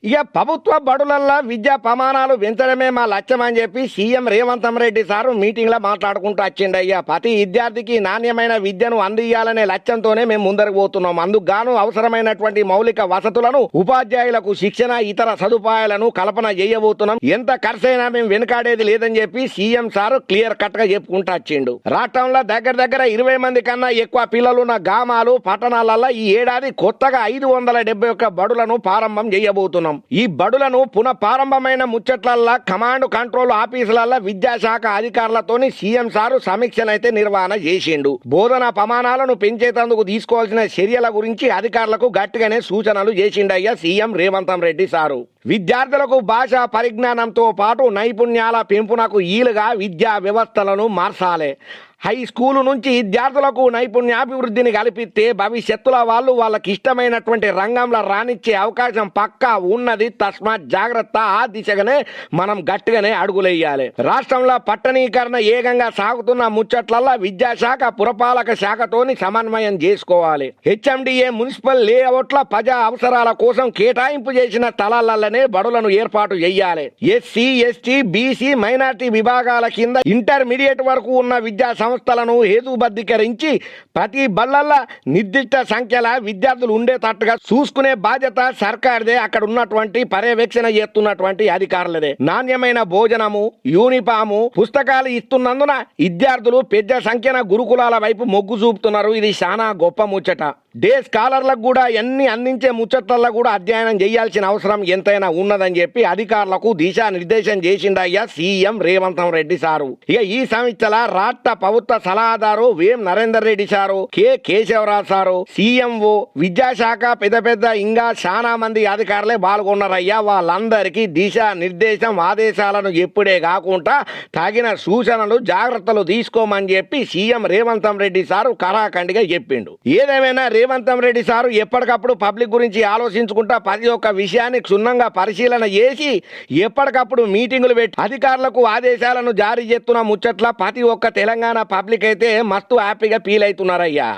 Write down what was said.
ఇక ప్రభుత్వ బడులల్లో విద్యా ప్రమాణాలు పెంచడమే మా లక్ష్యం అని చెప్పి CM Revanth Reddy sir meeting లో మాట్లాడుకుంటూ వచ్చిండయ్యా. ప్రతి విద్యార్థికి నాణ్యమైన విద్యను అందియాలనే లక్ష్యంతోనే మేము ముందరకు పోతున్నాం. అందుకు గాను అవసరమైనటువంటి మౌలిక వసతులను, ఉపాధ్యాయులకు శిక్షణ, ఇతర సదుపాయాలను కల్పన చేయబోతున్నాం. ఎంత ఖర్చైనా మేము వెనుకాడేది లేదని చెప్పి సీఎం సారు క్లియర్ కట్ గా చెప్పుకుంటూ వచ్చిండు. రాష్ట్రంలో దగ్గర 20 మంది కన్నా ఎక్కువ పిల్లలున్న గ్రామాలు, పట్టణాలలో ఈ ఏడాది కొత్తగా 571 బడులను ప్రారంభం చేయబోతున్నాం. ఈ బడులను పునః ప్రారంభమైన ముచ్చట్లల్లా కమాండ్ కంట్రోల్ ఆఫీసులల్లో విద్యాశాఖ అధికారులతోని సీఎం సారు సమీక్షనైతే నిర్వహణ చేసిండు. బోధన ప్రమాణాలను పెంచేందుకు తీసుకోవాల్సిన చర్యల గురించి అధికారులకు గట్టిగానే సూచనలు చేసిండయ్యా సీఎం రేవంత్ రెడ్డి సారు. విద్యార్థులకు భాషా పరిజ్ఞానంతో పాటు నైపుణ్యాల పెంపునకు ఈలుగా విద్యా వ్యవస్థలను మార్చాలి. హై స్కూలు నుంచి విద్యార్థులకు నైపుణ్యాభివృద్ధిని కల్పిస్తే భవిష్యత్తులో వాళ్ళకి ఇష్టమైనటువంటి రంగంలో రాణించే అవకాశం పక్కా ఉన్నది. తస్మాత్ జాగ్రత్త. ఆ దిశగానే మనం గట్టిగానే అడుగులేయాలి. రాష్ట్రంలో పట్టణీకరణ ఏకంగా సాగుతున్న ముచ్చట్లల్లో విద్యాశాఖ పురపాలక శాఖతోని సమన్వయం చేసుకోవాలి. హెచ్ఎండిఏ మున్సిపల్ లేఅవుట్ల ప్రజా అవసరాల కోసం కేటాయింపు చేసిన స్థలాలలోనే బడులను ఏర్పాటు చేయాలి. ఎస్సీ, ఎస్టీ, బీసీ, మైనార్టీ విభాగాల కింద ఇంటర్మీడియట్ వరకు ఉన్న విద్యా సంస్థలను హేతుబద్ధీకరించి ప్రతి బళ్ళల్లో నిర్దిష్ట సంఖ్యల విద్యార్థులు ఉండేటట్టుగా చూసుకునే బాధ్యత సర్కార్దే. అక్కడ ఉన్నటువంటి పర్యవేక్షణ చేస్తున్నటువంటి అధికారులదే. నాణ్యమైన భోజనము, యూనిఫాము, పుస్తకాలు ఇస్తున్నందున విద్యార్థులు పెద్ద సంఖ్యన గురుకులాల వైపు మొగ్గు చూపుతున్నారు. ఇది చాలా గొప్ప ముచ్చట. డే స్కాలర్లకు కూడా ఎన్ని అందించే ముచ్చట్లలో కూడా అధ్యయనం చేయాల్సిన అవసరం ఎంతైనా ఉన్నదని చెప్పి అధికారులకు దిశానిర్దేశం చేసిండయ్యా సీఎం రేవంత్ రెడ్డి సారు. ఇక ఈ సమీక్షల రాష్ట్ర ప్రభుత్వ సలహాదారు Vem Narender Reddy sir, K Keshavarao sir, CMO, విద్యాశాఖ పెద్ద ఇంకా చాలా మంది అధికారులే పాల్గొన్నారయ్యా. వాళ్ళందరికీ దిశానిర్దేశం ఆదేశాలను ఎప్పుడే కాకుండా తగిన సూచనలు, జాగ్రత్తలు తీసుకోమని చెప్పి సీఎం రేవంత్ రెడ్డి సారు కరాఖండిగా చెప్పిండు. ఏదేమైనా రేవంత్ రెడ్డి సారు ఎప్పటికప్పుడు పబ్లిక్ గురించి ఆలోచించుకుంటా ప్రతి ఒక్క విషయాన్ని క్షుణ్ణంగా పరిశీలన చేసి ఎప్పటికప్పుడు మీటింగులు పెట్టి అధికారులకు ఆదేశాలను జారీ చేస్తున్న ముచ్చట్ల ప్రతి ఒక్క తెలంగాణ పబ్లిక్ అయితే మస్తు హ్యాపీగా ఫీల్ అవుతున్నారయ్యా.